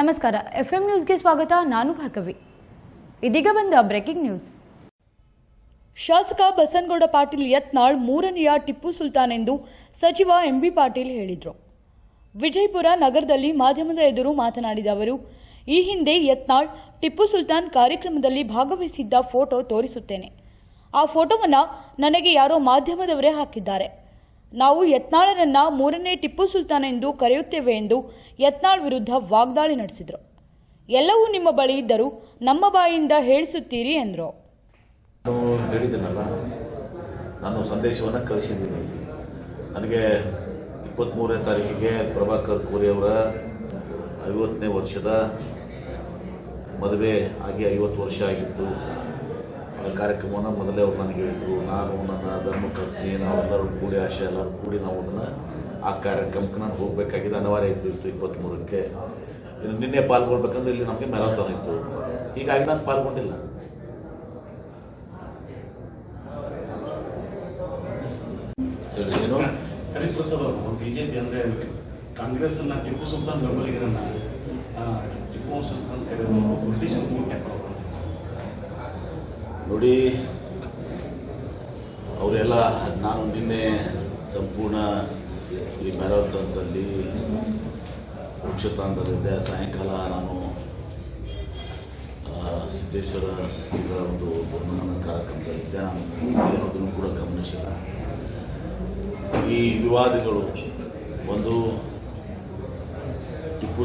ನಮಸ್ಕಾರ, ಎಫ್ಎಂ ನ್ಯೂಸ್ಗೆ ಸ್ವಾಗತ. ನಾನು ಭಾರ್ಗವಿ. ಇದೀಗ ಬಂದ ಬ್ರೇಕಿಂಗ್ ನ್ಯೂಸ್. ಶಾಸಕ ಬಸನಗೌಡ ಪಾಟೀಲ್ ಯತ್ನಾಳ್ ಮೂರನೆಯ ಟಿಪ್ಪು ಸುಲ್ತಾನ್ ಎಂದು ಸಚಿವ ಎಂಬಿ ಪಾಟೀಲ್ ಹೇಳಿದರು. ವಿಜಯಪುರ ನಗರದಲ್ಲಿ ಮಾಧ್ಯಮದ ಎದುರು ಮಾತನಾಡಿದ ಅವರು, ಈ ಹಿಂದೆ ಯತ್ನಾಳ್ ಟಿಪ್ಪು ಸುಲ್ತಾನ್ ಕಾರ್ಯಕ್ರಮದಲ್ಲಿ ಭಾಗವಹಿಸಿದ್ದ ಫೋಟೋ ತೋರಿಸುತ್ತೇನೆ. ಆ ಫೋಟೋವನ್ನು ನನಗೆ ಯಾರೋ ಮಾಧ್ಯಮದವರೇ ಹಾಕಿದ್ದಾರೆ. ನಾವು ಯತ್ನಾಳರನ್ನ ಮೂರನೇ ಟಿಪ್ಪು ಸುಲ್ತಾನ್ ಎಂದು ಕರೆಯುತ್ತೇವೆ ಎಂದು ಯತ್ನಾಳ್ ವಿರುದ್ಧ ವಾಗ್ದಾಳಿ ನಡೆಸಿದರು. ಎಲ್ಲವೂ ನಿಮ್ಮ ಬಳಿ ಇದ್ದರೂ ನಮ್ಮ ಬಾಯಿಯಿಂದ ಹೇಳಿಸುತ್ತೀರಿ ಎಂದರು. ಹೇಳಿದ್ದೀನಲ್ಲ, ನಾನು ಸಂದೇಶವನ್ನು ಕಳಿಸಿದ್ದೀನಿ. ನನಗೆ 23ನೇ ತಾರೀಕಿಗೆ ಪ್ರಭಾಕರ್ ಕೋರಿ ಅವರ 50ನೇ ವರ್ಷದ ಮದುವೆ ಆಗಿ 50 ವರ್ಷ ಆಗಿತ್ತು. ಆ ಕಾರ್ಯಕ್ರಮವನ್ನು ಮೊದಲೇ ಅವ್ರು ನನಗೆ ಹೇಳಿದರು. ನಾನು ನನ್ನ ಧರ್ಮಪತ್ನಿ ನಾವೆಲ್ಲರೂ ಕೂಡಿ ಆಶೆ ಎಲ್ಲರೂ ಕೂಡಿ ನಾವು ಅದನ್ನು ಆ ಕಾರ್ಯಕ್ರಮಕ್ಕೆ ನಾನು ಹೋಗಬೇಕಾಗಿದೆ. ಅನಿವಾರ್ಯ ಇತ್ತು 23ಕ್ಕೆ. ನಿನ್ನೆ ಪಾಲ್ಗೊಳ್ಬೇಕಂದ್ರೆ ಇಲ್ಲಿ ನಮಗೆ ಮ್ಯಾರಥಾನ್ ಇತ್ತು. ಹೀಗಾಗಿ ನಾನು ಪಾಲ್ಗೊಂಡಿಲ್ಲ. ಏನು ಹರಿಪ್ರಸಾದ್ ಅವರು ಬಿಜೆಪಿ ಅಂದರೆ ಕಾಂಗ್ರೆಸ್ ಟಿಪ್ಪು ಸುಲ್ತಾನ್ ಬೆಂಬಲಿಗರನ್ನ ಟಿಪ್ಪು ವಂಶಸ್ಥ ಅಂತ ಕರೆಯೋದು ಬ್ರಿಟಿಷರ್ ಮೂವ್ಮೆಂಟ್ ನೋಡಿ, ಅವರೆಲ್ಲ ನಾನು ನಿನ್ನೆ ಸಂಪೂರ್ಣ ಈ ಮ್ಯಾರಥಾನ್ದಲ್ಲಿ ವೃಕ್ಷತಾಂಡದಲ್ಲಿದ್ದೆ. ಸಾಯಂಕಾಲ ನಾನು ಸಿದ್ದೇಶ್ವರ ಶ್ರೀಗಳ ಒಂದು ಬಹುಮಾನ ಕಾರ್ಯಕ್ರಮದಲ್ಲಿದ್ದೆ. ನಾನು ಯಾವುದನ್ನು ಕೂಡ ಗಮನಿಸಿಲ್ಲ. ಈ ವಿವಾದಗಳು ಒಂದು ಟಿಪ್ಪು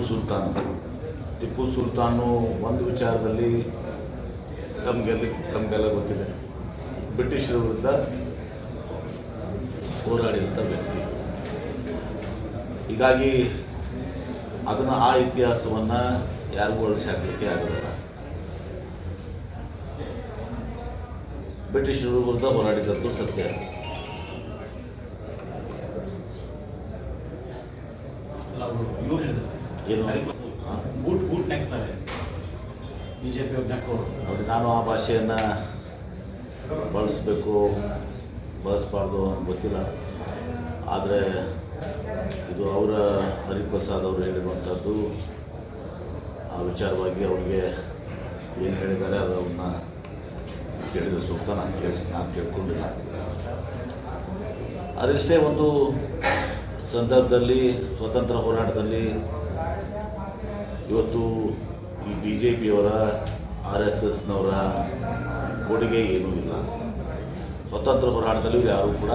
ಸುಲ್ತಾನು ಒಂದು ವಿಚಾರದಲ್ಲಿ ತಮಗೆಲ್ಲ ಗೊತ್ತಿದೆ, ಬ್ರಿಟಿಷರ ವಿರುದ್ಧ ಹೋರಾಡಿದಂಥ ವ್ಯಕ್ತಿ. ಹೀಗಾಗಿ ಅದನ್ನು ಆ ಇತಿಹಾಸವನ್ನು ಯಾರಿಗೂ ಅಳಿಸಿ ಹಾಕಲಿಕ್ಕೆ ಆಗೋದಿಲ್ಲ. ಬ್ರಿಟಿಷರ ವಿರುದ್ಧ ಹೋರಾಡಿದಂಥ ಸತ್ಯ. ಏನು ಬೂಟ್ ನೆಕ್ತಾರೆ ಬಿಜೆಪಿ ನೋಡಿ, ನಾನು ಆ ಭಾಷೆಯನ್ನು ಬಳಸಬಾರ್ದು ಅಂತ ಗೊತ್ತಿಲ್ಲ. ಆದರೆ ಇದು ಅವರ ಹರಿಪ್ರಸಾದ್ ಅವರು ಹೇಳಿರುವಂಥದ್ದು. ಆ ವಿಚಾರವಾಗಿ ಅವ್ರಿಗೆ ಏನು ಹೇಳಿದ್ದಾರೆ ಅದನ್ನ ಕೇಳಿದರೆ ಸೂಕ್ತ. ನಾನು ಕೇಳ್ಕೊಂಡಿಲ್ಲ. ಅದಷ್ಟೇ ಒಂದು ಸಂದರ್ಭದಲ್ಲಿ ಸ್ವಾತಂತ್ರ್ಯ ಹೋರಾಟದಲ್ಲಿ ಇವತ್ತು ಈ BJPಯವರ RSSನವರ ಕೊಡುಗೆ ಏನೂ ಇಲ್ಲ. ಸ್ವಾತಂತ್ರ್ಯ ಹೋರಾಟದಲ್ಲಿ ಯಾರೂ ಕೂಡ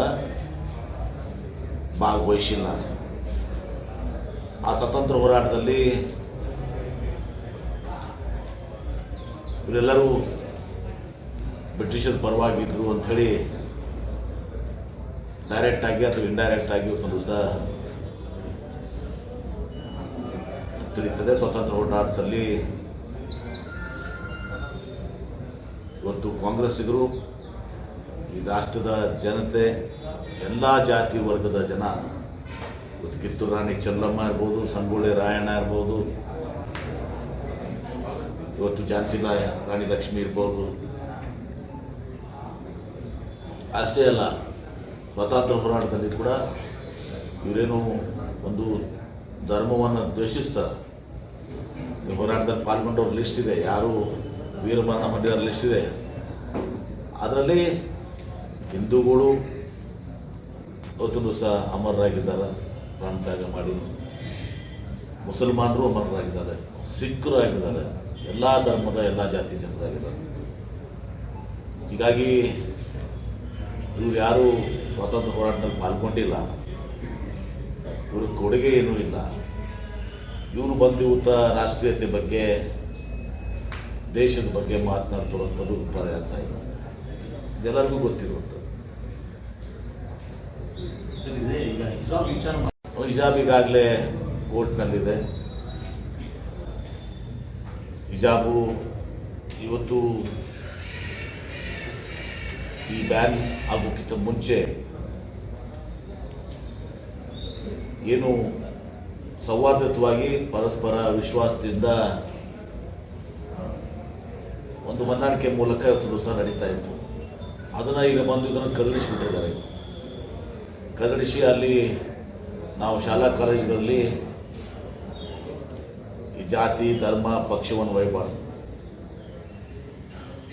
ಭಾಗವಹಿಸಿಲ್ಲ. ಆ ಸ್ವಾತಂತ್ರ್ಯ ಹೋರಾಟದಲ್ಲಿ ಇವರೆಲ್ಲರೂ ಬ್ರಿಟಿಷರ ಪರವಾಗಿದ್ದರು ಅಂಥೇಳಿ ಡೈರೆಕ್ಟಾಗಿ ಅಥವಾ ಇಂಡೈರೆಕ್ಟಾಗಿ ಒಂದು ದಿವಸ ತಿಳಿಯುತ್ತದೆ. ಸ್ವಾತಂತ್ರ್ಯ ಹೋರಾಟದಲ್ಲಿ ಇವತ್ತು ಕಾಂಗ್ರೆಸ್ಸಿಗರು, ಈ ರಾಷ್ಟ್ರದ ಜನತೆ, ಎಲ್ಲ ಜಾತಿ ವರ್ಗದ ಜನ, ಇವತ್ತು ಕಿತ್ತೂರು ರಾಣಿ ಚೆನ್ನಮ್ಮ ಇರ್ಬೋದು, ಸಂಗೊಳ್ಳಿ ರಾಯಣ್ಣ ಇರ್ಬೋದು, ಇವತ್ತು ಝಾನ್ಸಿ ರಾಣಿ ಲಕ್ಷ್ಮಿ ಇರ್ಬೋದು, ಅಷ್ಟೇ ಅಲ್ಲ ಸ್ವಾತಂತ್ರ್ಯ ಹೋರಾಟದಲ್ಲಿ ಕೂಡ ಇವರೇನು ಒಂದು ಧರ್ಮವನ್ನು ದ್ವೇಷಿಸ್ತಾರೆ. ಈ ಹೋರಾಟದಲ್ಲಿ ಪಾಲ್ಗೊಂಡವ್ರ ಲಿಸ್ಟ್ ಇದೆ, ಯಾರು ವೀರಮರಣ ಹೊಂದಿದರ ಲಿಸ್ಟ್ ಇದೆ. ಅದರಲ್ಲಿ ಹಿಂದೂಗಳು ಇವತ್ತೊಂದು ಸಹ ಅಮರರಾಗಿದ್ದಾರೆ, ಪ್ರಾಣತ್ಯಾಗ ಮಾಡಿ. ಮುಸಲ್ಮಾನರು ಅಮರರಾಗಿದ್ದಾರೆ, ಸಿಖ್ರು ಆಗಿದ್ದಾರೆ, ಎಲ್ಲ ಧರ್ಮದ ಎಲ್ಲ ಜಾತಿ ಜನರಾಗಿದ್ದಾರೆ. ಹೀಗಾಗಿ ಇವರು ಯಾರು ಸ್ವಾತಂತ್ರ್ಯ ಹೋರಾಟದಲ್ಲಿ ಪಾಲ್ಗೊಂಡಿಲ್ಲ, ಇವ್ರ ಕೊಡುಗೆ ಏನೂ ಇಲ್ಲ. ಇವರು ಬಂದು ಇವತ್ತು ರಾಷ್ಟ್ರೀಯತೆ ಬಗ್ಗೆ, ದೇಶದ ಬಗ್ಗೆ ಮಾತನಾಡ್ತಿರುವಂಥದ್ದು ಪ್ರಯಾಸ ಇದೆ. ಎಲ್ಲರಿಗೂ ಗೊತ್ತಿರುವಂಥದ್ದು. ಹಿಜಾಬ್ ಈಗಾಗಲೇ ಕೋರ್ಟ್ನಲ್ಲಿದೆ. ಹಿಜಾಬು ಇವತ್ತು ಈ ಬ್ಯಾನ್ ಆಗೋಕ್ಕಿಂತ ಮುಂಚೆ ಏನು ಸಂವಾದಿತವಾಗಿ ಪರಸ್ಪರ ವಿಶ್ವಾಸದಿಂದ ಒಂದು ಹೊಂದಾಣಿಕೆ ಮೂಲಕ ಇವತ್ತು ದಿವಸ ನಡೀತಾ ಇತ್ತು. ಅದನ್ನು ಈಗ ಬಂದು ಇದನ್ನು ಕದಲಿಸಿಬಿಟ್ಟಿದ್ದಾರೆ. ಕದಲಿಸಿ ಅಲ್ಲಿ ನಾವು ಶಾಲಾ ಕಾಲೇಜುಗಳಲ್ಲಿ ಈ ಜಾತಿ ಧರ್ಮ ಪಕ್ಷವನ್ನು ಒಯ್ಯಬಾರ್ದು.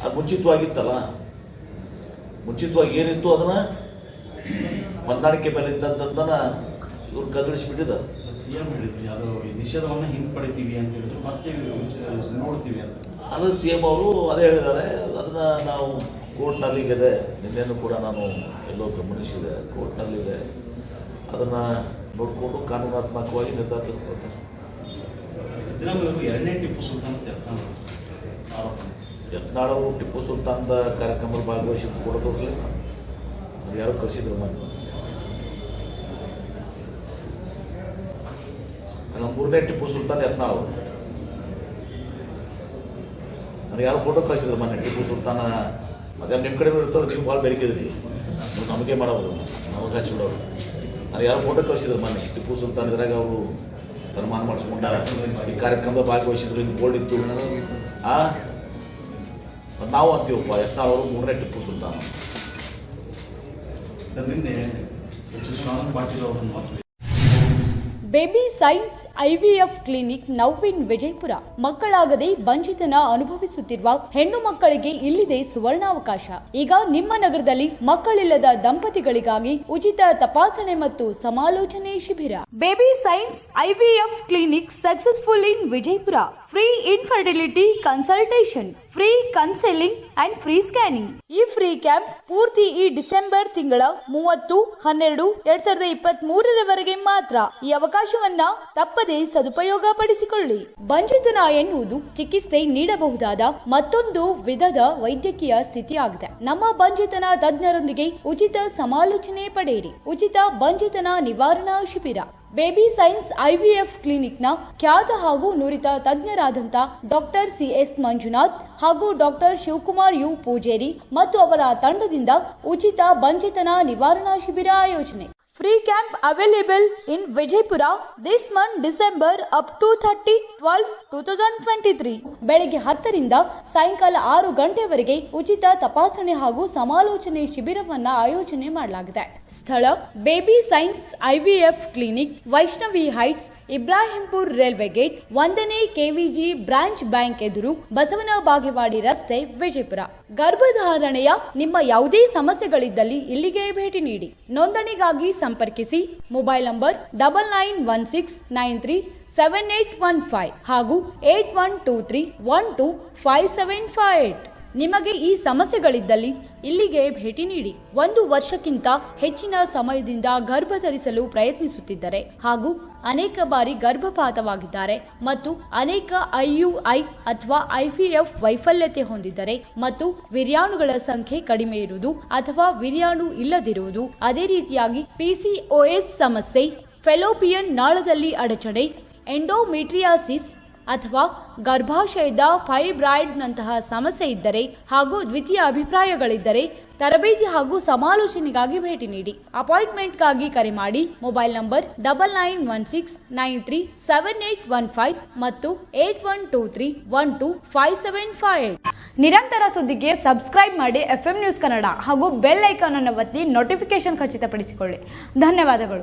ಅದು ಮುಂಚಿತವಾಗಿತ್ತಲ್ಲ, ಮುಂಚಿತವಾಗಿ ಏನಿತ್ತು ಅದನ್ನು ಹೊಂದಾಣಿಕೆ ಮೇಲೆ ಇದ್ದಂಥದ್ದನ್ನು ಇವ್ರು ಕದಳಿಸಿಬಿಟ್ಟಿದ್ದಾರೆ. CM ಹೇಳಿದ್ರು ಯಾವುದೋ ಈ ನಿಷೇಧವನ್ನು ಹಿಂಪಡಿತೀವಿ ಅಂತ ಹೇಳಿದ್ರು, ಮತ್ತೆ ನೋಡ್ತೀವಿ ಅಂತ. ಅಲ್ಲ, CM ಅವರು ಅದೇ ಹೇಳಿದ್ದಾರೆ. ಅದನ್ನು ನಾವು ಕೋರ್ಟ್ನಲ್ಲಿದೆ, ನಿನ್ನೆನೂ ಕೂಡ ನಾನು ಎಲ್ಲೋ ಗಮನಿಸಿದೆ, ಕೋರ್ಟ್ನಲ್ಲಿದೆ. ಅದನ್ನು ನೋಡಿಕೊಂಡು ಕಾನೂನಾತ್ಮಕವಾಗಿ ನಿರ್ಧಾರ ತೆಗೆದುಕೊಳ್ತಾರೆ. ಸಿದ್ದರಾಮಯ್ಯ ಎರಡನೇ ಟಿಪ್ಪು ಸುಲ್ತಾನ್ ಆರೋಪ. ಯತ್ನಾಳ್ ಅವರು ಟಿಪ್ಪು ಸುಲ್ತಾನ್ದ ಕಾರ್ಯಕ್ರಮದಲ್ಲಿ ಭಾಗವಹಿಸಿದ್ದು ಕೂಡ ತೋರಿಸಲಿಲ್ಲ. ಅದು ಯಾರು ಕಳಿಸಿದ್ರು ಮನೆ. ಮೂರನೇ ಟಿಪ್ಪು ಸುಲ್ತಾನ್ ಯತ್ನಾಳ್ ಅವರು ನನಗೆ ಯಾರು ಫೋಟೋ ಕಳಿಸಿದ್ರು ಮೊನ್ನೆ. ಟಿಪ್ಪು ಸುಲ್ತಾನ ಅದೇ ನಿಮ್ಮ ಕಡೆ ಇರ್ತಾರೆ, ನೀವು ಭಾಳ ಬೆರಕಿದ್ರಿ, ನೀವು ನಮಗೆ ಮಾಡೋರು, ನಮಗೆ ಹಚ್ಚಿಬಿಡೋರು. ನನಗೆ ಯಾರು ಫೋಟೋ ಕಳಿಸಿದ್ರು ಮೊನ್ನೆ. ಟಿಪ್ಪು ಸುಲ್ತಾನ್ ಇದ್ರಾಗ ಅವರು ಸನ್ಮಾನ ಮಾಡಿಸ್ಕೊಂಡ ಈ ಕಾರ್ಯಕ್ರಮದ ಭಾಗವಹಿಸಿದ್ರು, ಹಿಂಗೆ ಬೋರ್ಡ್ ಇತ್ತು. ನಾವು ಅಂತೀವಪ್ಪ, ಯತ್ನಾಳ್ ಅವರು ಮೂರನೇ ಟಿಪ್ಪು ಸುಲ್ತಾನ್. ಸರ್, ನಿನ್ನೆ ಸಚಿವ ಶ್ರೀರಾಮ್ ಪಾಟೀಲ್ ಅವರನ್ನು ಮಾತ್ರ ಬೇಬಿ ಸೈನ್ಸ್ IVF ಕ್ಲಿನಿಕ್ ನೌವಿನ್ ವಿಜಯಪುರ. ಮಕ್ಕಳಾಗದೆ ಬಂಜಿತನ ಅನುಭವಿಸುತ್ತಿರುವ ಹೆಣ್ಣು ಮಕ್ಕಳಿಗೆ ಇಲ್ಲಿದೆ ಸುವರ್ಣಾವಕಾಶ. ಈಗ ನಿಮ್ಮ ನಗರದಲ್ಲಿ ಮಕ್ಕಳಿಲ್ಲದ ದಂಪತಿಗಳಿಗಾಗಿ ಉಚಿತ ತಪಾಸಣೆ ಮತ್ತು ಸಮಾಲೋಚನೆ ಶಿಬಿರ. Baby science IVF clinic successful in Vijayapura. Free infertility consultation, free counselling and free scanning. ಈ ಫ್ರೀ ಕ್ಯಾಂಪ್ ಪೂರ್ತಿ ಈ ಡಿಸೆಂಬರ್ ತಿಂಗಳ 30/12/2023 ಮಾತ್ರ. ಈ ಅವಕಾಶವನ್ನ ತಪ್ಪದೆ ಸದುಪಯೋಗ ಪಡಿಸಿಕೊಳ್ಳಿ. ಬಂಜಿತನ ಎನ್ನುವುದು ಚಿಕಿತ್ಸೆ ನೀಡಬಹುದಾದ ಮತ್ತೊಂದು ವಿಧದ ವೈದ್ಯಕೀಯ ಸ್ಥಿತಿಯಾಗಿದೆ. ನಮ್ಮ ಬಂಜಿತನ ತಜ್ಞರೊಂದಿಗೆ ಉಚಿತ ಸಮಾಲೋಚನೆ ಪಡೆಯಿರಿ. ಉಚಿತ ಬಂಜಿತನ ನಿವಾರಣಾ ಶಿಬಿರ. ಬೇಬಿ ಸೈನ್ಸ್ IVF ಕ್ಲಿನಿಕ್ನ ಖ್ಯಾತ ಹಾಗೂ ನುರಿತ ತಜ್ಞರಾದಂಥ ಡಾಕ್ಟರ್ CS ಮಂಜುನಾಥ್ ಹಾಗೂ ಡಾಕ್ಟರ್ ಶಿವಕುಮಾರ್ U ಪೂಜೇರಿ ಮತ್ತು ಅವರ ತಂಡದಿಂದ ಉಚಿತ ಬಂಜಿತನ ನಿವಾರಣಾ ಶಿಬಿರ ಆಯೋಜನೆ. Free camp available in Vijaypura this month December up to 30/12/2023. ಬೆಳಿಗ್ಗೆ 10 ರಿಂದ ಸಾಯಂಕಾಲ 6 ಗಂಟೆವರೆಗೆ ಉಚಿತ ತಪಾಸಣೆ ಹಾಗೂ ಸಮಾಲೋಚನೆ ಶಿಬಿರವನ್ನ ಆಯೋಜನೆ ಮಾಡಲಾಗಿದೆ. ಸ್ಥಳ baby science IVF clinic, Vaishnavi heights, Ibrahimpur railway gate, 1ನೇ KVG ಬ್ರಾಂಚ್ ಬ್ಯಾಂಕ್ ಎದುರು, ಬಸವನ ಬಾಗೇವಾಡಿ ರಸ್ತೆ, ವಿಜಯಪುರ. ಗರ್ಭಧಾರಣೆಯ ನಿಮ್ಮ ಯಾವುದೇ ಸಮಸ್ಯೆಗಳಿದ್ದಲ್ಲಿ ಇಲ್ಲಿಗೆ ಭೇಟಿ ನೀಡಿ. ನೋಂದಣಿಗಾಗಿ ಸಂಪರ್ಕಿಸಿ. ಮೊಬೈಲ್ ನಂಬರ್ 9916937815 ಹಾಗೂ 8123125758. ನಿಮಗೆ ಈ ಸಮಸ್ಯೆಗಳಿದ್ದಲ್ಲಿ ಇಲ್ಲಿಗೆ ಭೇಟಿ ನೀಡಿ. 1 ವರ್ಷಕ್ಕಿಂತ ಹೆಚ್ಚಿನ ಸಮಯದಿಂದ ಗರ್ಭ ಧರಿಸಲು ಪ್ರಯತ್ನಿಸುತ್ತಿದ್ದರೆ ಹಾಗೂ ಅನೇಕ ಬಾರಿ ಗರ್ಭಪಾತವಾಗಿದ್ದಾರೆ ಮತ್ತು ಅನೇಕ IUI ಅಥವಾ IVF ವೈಫಲ್ಯತೆ ಹೊಂದಿದ್ದರೆ ಮತ್ತು ವಿರ್ಯಾಣುಗಳ ಸಂಖ್ಯೆ ಕಡಿಮೆ ಇರುವುದು ಅಥವಾ ವಿರ್ಯಾಣು ಇಲ್ಲದಿರುವುದು, ಅದೇ ರೀತಿಯಾಗಿ PCOS ಸಮಸ್ಯೆ, ಫೆಲೋಪಿಯನ್ ನಾಳದಲ್ಲಿ ಅಡಚಣೆ, ಎಂಡೋಮೆಟ್ರಿಯಾಸಿಸ್ ಅಥವಾ ಗರ್ಭಾಶಯದ ಫೈಬ್ರಾಯ್ಡ್ನಂತಹ ಸಮಸ್ಯೆ ಇದ್ದರೆ ಹಾಗೂ ದ್ವಿತೀಯ ಅಭಿಪ್ರಾಯಗಳಿದ್ದರೆ ತರಬೇತಿ ಹಾಗೂ ಸಮಾಲೋಚನೆಗಾಗಿ ಭೇಟಿ ನೀಡಿ. ಅಪಾಯಿಂಟ್ಮೆಂಟ್ಗಾಗಿ ಕರೆ ಮಾಡಿ. ಮೊಬೈಲ್ ನಂಬರ್ 9916937815 ಮತ್ತು 8123125758. ನಿರಂತರ ಸುದ್ದಿಗೆ ಸಬ್ಸ್ಕ್ರೈಬ್ ಮಾಡಿ FM ನ್ಯೂಸ್ ಕನ್ನಡ ಹಾಗೂ ಬೆಲ್ ಐಕಾನ್ ಅನ್ನು ಒತ್ತಿ ನೋಟಿಫಿಕೇಶನ್ ಖಚಿತಪಡಿಸಿಕೊಳ್ಳಿ. ಧನ್ಯವಾದಗಳು.